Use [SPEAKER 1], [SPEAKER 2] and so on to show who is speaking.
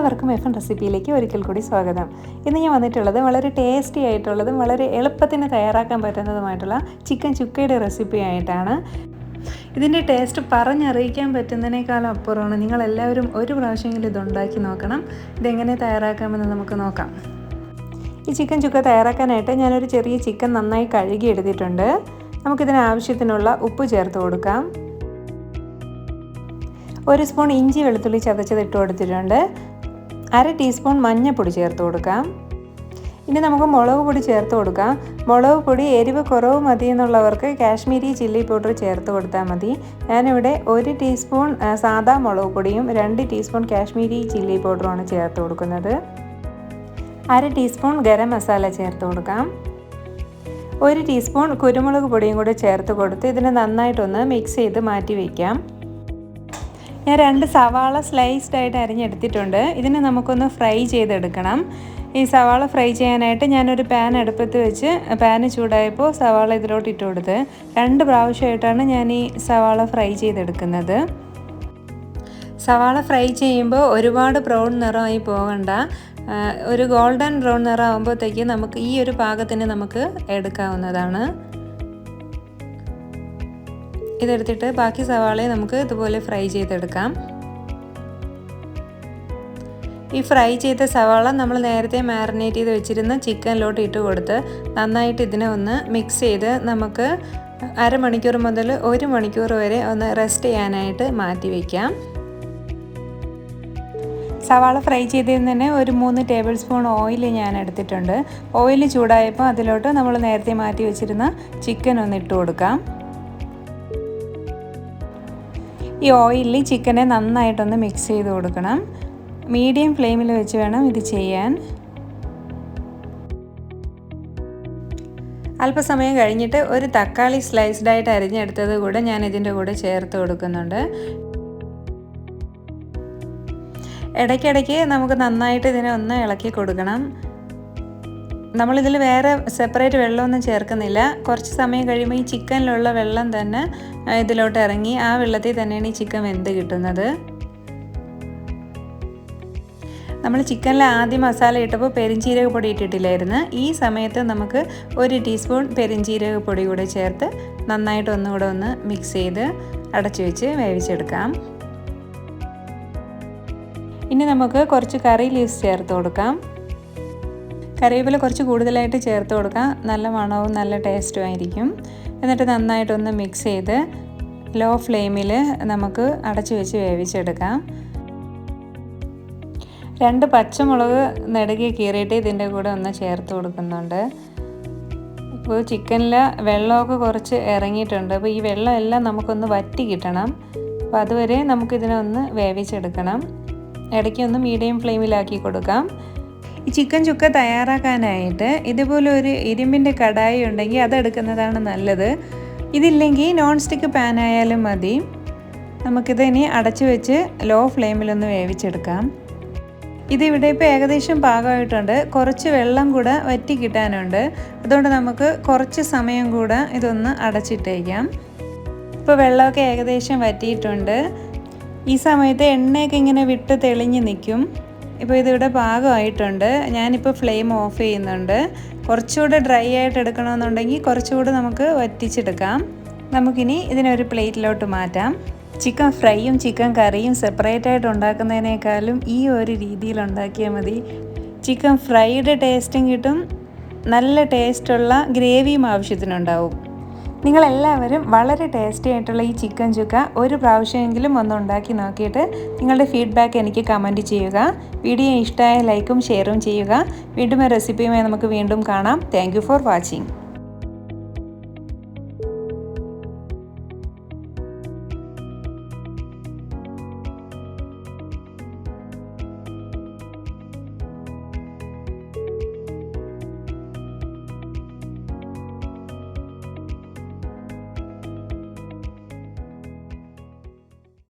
[SPEAKER 1] എല്ലാവർക്കും എഫ് റെസിപ്പിയിലേക്ക് ഒരിക്കൽ കൂടി സ്വാഗതം. ഇന്ന് ഞാൻ വന്നിട്ടുള്ളത് വളരെ ടേസ്റ്റി ആയിട്ടുള്ളതും വളരെ എളുപ്പത്തിന് തയ്യാറാക്കാൻ പറ്റുന്നതുമായിട്ടുള്ള ചിക്കൻ ചുക്കയുടെ റെസിപ്പി ആയിട്ടാണ്. ഇതിൻ്റെ ടേസ്റ്റ് പറഞ്ഞറിയിക്കാൻ പറ്റുന്നതിനേക്കാളും അപ്പുറമാണ്. നിങ്ങളെല്ലാവരും ഒരു പ്രാവശ്യമെങ്കിലും ഇതുണ്ടാക്കി നോക്കണം. ഇതെങ്ങനെ തയ്യാറാക്കാമെന്ന് നമുക്ക് നോക്കാം. ഈ ചിക്കൻ ചുക്ക തയ്യാറാക്കാനായിട്ട് ഞാനൊരു ചെറിയ ചിക്കൻ നന്നായി കഴുകി എടുത്തിട്ടുണ്ട്. നമുക്കിതിന് ആവശ്യത്തിനുള്ള ഉപ്പ് ചേർത്ത് കൊടുക്കാം. 1 സ്പൂൺ ഇഞ്ചി വെളുത്തുള്ളി ചതച്ചത് ഇട്ട് കൊടുത്തിട്ടുണ്ട്. 1/2 ടീസ്പൂൺ മഞ്ഞൾപ്പൊടി ചേർത്ത് കൊടുക്കാം. ഇനി നമുക്ക് മുളക് പൊടി ചേർത്ത് കൊടുക്കാം. മുളക് പൊടി എരിവ് കുറവ് മതി എന്നുള്ളവർക്ക് കാശ്മീരി ചില്ലി പൗഡർ ചേർത്ത് കൊടുത്താൽ മതി. ഞാനിവിടെ 1 ടീസ്പൂൺ സാദാ മുളക് പൊടിയും 2 ടീസ്പൂൺ കാശ്മീരി ചില്ലി പൗഡറുമാണ് ചേർത്ത് കൊടുക്കുന്നത്. 1/2 ടീസ്പൂൺ ഗരം മസാല ചേർത്ത് കൊടുക്കാം. 1 ടീസ്പൂൺ കുരുമുളക് പൊടിയും കൂടെ ചേർത്ത് കൊടുത്ത് ഇതിനെ നന്നായിട്ടൊന്ന് മിക്സ് ചെയ്ത് മാറ്റി വയ്ക്കാം. ഞാൻ 2 സവാള സ്ലൈസ്ഡ് ആയിട്ട് അരിഞ്ഞെടുത്തിട്ടുണ്ട്. ഇതിനെ നമുക്കൊന്ന് ഫ്രൈ ചെയ്തെടുക്കണം. ഈ സവാള ഫ്രൈ ചെയ്യാനായിട്ട് ഞാനൊരു പാൻ അടുപ്പത്ത് വെച്ച് പാന് ചൂടായപ്പോൾ സവാള ഇതിലോട്ട് ഇട്ട് കൊടുത്ത് 2 പ്രാവശ്യമായിട്ടാണ് ഞാൻ ഈ സവാള ഫ്രൈ ചെയ്തെടുക്കുന്നത്. സവാള ഫ്രൈ ചെയ്യുമ്പോൾ ഒരുപാട് ബ്രൗൺ നിറമായി പോകണ്ട. ഒരു ഗോൾഡൻ ബ്രൗൺ നിറം ആകുമ്പോഴത്തേക്ക് നമുക്ക് ഈ ഒരു പാകത്തിന് നമുക്ക് എടുക്കാവുന്നതാണ്. ഇതെടുത്തിട്ട് ബാക്കി സവാളയെ നമുക്ക് ഇതുപോലെ ഫ്രൈ ചെയ്തെടുക്കാം. ഈ ഫ്രൈ ചെയ്ത സവാള നമ്മൾ നേരത്തെ മാരിനേറ്റ് ചെയ്ത് വെച്ചിരുന്ന ചിക്കനിലോട്ട് ഇട്ട് കൊടുത്ത് നന്നായിട്ട് ഇതിനെ ഒന്ന് മിക്സ് ചെയ്ത് നമുക്ക് 1/2 മണിക്കൂർ മുതൽ 1 മണിക്കൂർ വരെ ഒന്ന് റെസ്റ്റ് ചെയ്യാനായിട്ട് മാറ്റി വയ്ക്കാം. സവാള ഫ്രൈ ചെയ്തതിൽ തന്നെ ഒരു 3 ടേബിൾ സ്പൂൺ ഓയിൽ ഞാൻ എടുത്തിട്ടുണ്ട്. ഓയിൽ ചൂടായപ്പോൾ അതിലോട്ട് നമ്മൾ നേരത്തെ മാറ്റി വെച്ചിരുന്ന ചിക്കൻ ഒന്ന് ഇട്ട് കൊടുക്കാം. ഈ ഓയിലിൽ ചിക്കനെ നന്നായിട്ടൊന്ന് മിക്സ് ചെയ്ത് കൊടുക്കണം. മീഡിയം ഫ്ലെയിമിൽ വെച്ച് വേണം ഇത് ചെയ്യാൻ. അല്പസമയം കഴിഞ്ഞിട്ട് ഒരു തക്കാളി സ്ലൈസ്ഡ് ആയിട്ട് അരിഞ്ഞെടുത്തത് കൂടെ ഞാൻ ഇതിൻ്റെ കൂടെ ചേർത്ത് കൊടുക്കുന്നുണ്ട്. ഇടയ്ക്കിടയ്ക്ക് നമുക്ക് നന്നായിട്ട് ഇതിനെ ഒന്ന് ഇളക്കി കൊടുക്കണം. നമ്മളിതിൽ വേറെ സെപ്പറേറ്റ് വെള്ളമൊന്നും ചേർക്കുന്നില്ല. കുറച്ച് സമയം കഴിയുമ്പോൾ ഈ ചിക്കനിലുള്ള വെള്ളം തന്നെ ഇതിലോട്ട് ഇറങ്ങി ആ വെള്ളത്തിൽ തന്നെയാണ് ഈ ചിക്കൻ വെന്ത് കിട്ടുന്നത്. നമ്മൾ ചിക്കനിൽ ആദ്യം മസാല ഇട്ടപ്പോൾ പെരിഞ്ജീരക പൊടി ഇട്ടിട്ടില്ലായിരുന്നു. ഈ സമയത്ത് നമുക്ക് 1 ടീസ്പൂൺ പെരിഞ്ജീരക പൊടി കൂടെ ചേർത്ത് നന്നായിട്ട് ഒന്നുകൂടെ ഒന്ന് മിക്സ് ചെയ്ത് അടച്ചു വെച്ച് വേവിച്ചെടുക്കാം. ഇനി നമുക്ക് കുറച്ച് കറി ലീവ്സ് ചേർത്ത് കൊടുക്കാം. കറിവേപ്പില കുറച്ച് കൂടുതലായിട്ട് ചേർത്ത് കൊടുക്കാം. നല്ല മണവും നല്ല ടേസ്റ്റും ആയിരിക്കും. എന്നിട്ട് നന്നായിട്ടൊന്ന് മിക്സ് ചെയ്ത് ലോ ഫ്ലെയിമിൽ നമുക്ക് അടച്ചു വെച്ച് വേവിച്ചെടുക്കാം. 2 പച്ചമുളക് നെടുകെ കീറിയിട്ട് ഇതിൻ്റെ കൂടെ ഒന്ന് ചേർത്ത് കൊടുക്കുന്നുണ്ട്. ഇപ്പോൾ ചിക്കനിൽ വെള്ളമൊക്കെ കുറച്ച് ഇറങ്ങിയിട്ടുണ്ട്. അപ്പോൾ ഈ വെള്ളം എല്ലാം നമുക്കൊന്ന് വറ്റി കിട്ടണം. അപ്പോൾ അതുവരെ നമുക്കിതിനെ ഒന്ന് വേവിച്ചെടുക്കണം. ഇടയ്ക്കൊന്ന് മീഡിയം ഫ്ലെയിമിലാക്കി കൊടുക്കാം. ഈ ചിക്കൻ ചുക്ക തയ്യാറാക്കാനായിട്ട് ഇതുപോലെ ഒരു ഇരുമ്പിൻ്റെ കടായി ഉണ്ടെങ്കിൽ അതെടുക്കുന്നതാണ് നല്ലത്. ഇതില്ലെങ്കിൽ നോൺ സ്റ്റിക്ക് പാൻ ആയാലും മതി. നമുക്കിത് ഇനി അടച്ചു വെച്ച് ലോ ഫ്ലെയിമിലൊന്ന് വേവിച്ചെടുക്കാം. ഇതിവിടെ ഇപ്പോൾ ഏകദേശം പാകമായിട്ടുണ്ട്. കുറച്ച് വെള്ളം കൂടെ വറ്റി കിട്ടാനുണ്ട്. അതുകൊണ്ട് നമുക്ക് കുറച്ച് സമയം കൂടെ ഇതൊന്ന് അടച്ചിട്ടേക്കാം. ഇപ്പോൾ വെള്ളമൊക്കെ ഏകദേശം വറ്റിയിട്ടുണ്ട്. ഈ സമയത്ത് എണ്ണയൊക്കെ ഇങ്ങനെ വിട്ട് തെളിഞ്ഞ് നിൽക്കും. ഇപ്പോൾ ഇതിവിടെ പാകമായിട്ടുണ്ട്. ഞാനിപ്പോൾ ഫ്ലെയിം ഓഫ് ചെയ്യുന്നുണ്ട്. കുറച്ചുകൂടെ ഡ്രൈ ആയിട്ട് എടുക്കണമെന്നുണ്ടെങ്കിൽ കുറച്ചുകൂടെ നമുക്ക് വറ്റിച്ചെടുക്കാം. നമുക്കിനി ഇതിനൊരു പ്ലേറ്റിലോട്ട് മാറ്റാം. ചിക്കൻ ഫ്രൈയും ചിക്കൻ കറിയും സെപ്പറേറ്റ് ആയിട്ട് ഉണ്ടാക്കുന്നതിനേക്കാളും ഈ ഒരു രീതിയിൽ ഉണ്ടാക്കിയാൽ മതി. ചിക്കൻ ഫ്രൈയുടെ ടേസ്റ്റും കിട്ടും, നല്ല ടേസ്റ്റുള്ള ഗ്രേവിയും ആവശ്യത്തിനുണ്ടാവും. നിങ്ങളെല്ലാവരും വളരെ ടേസ്റ്റി ആയിട്ടുള്ള ഈ ചിക്കൻ ചുക്ക ഒരു പ്രാവശ്യമെങ്കിലും ഒന്ന് ഉണ്ടാക്കി നോക്കിയിട്ട് നിങ്ങളുടെ ഫീഡ്ബാക്ക് എനിക്ക് കമൻറ്റ് ചെയ്യുക. വീഡിയോ ഇഷ്ടമായ ലൈക്കും ഷെയറും ചെയ്യുക. വീണ്ടും റെസിപ്പിയുമായി നമുക്ക് വീണ്ടും കാണാം. Thank you for watching.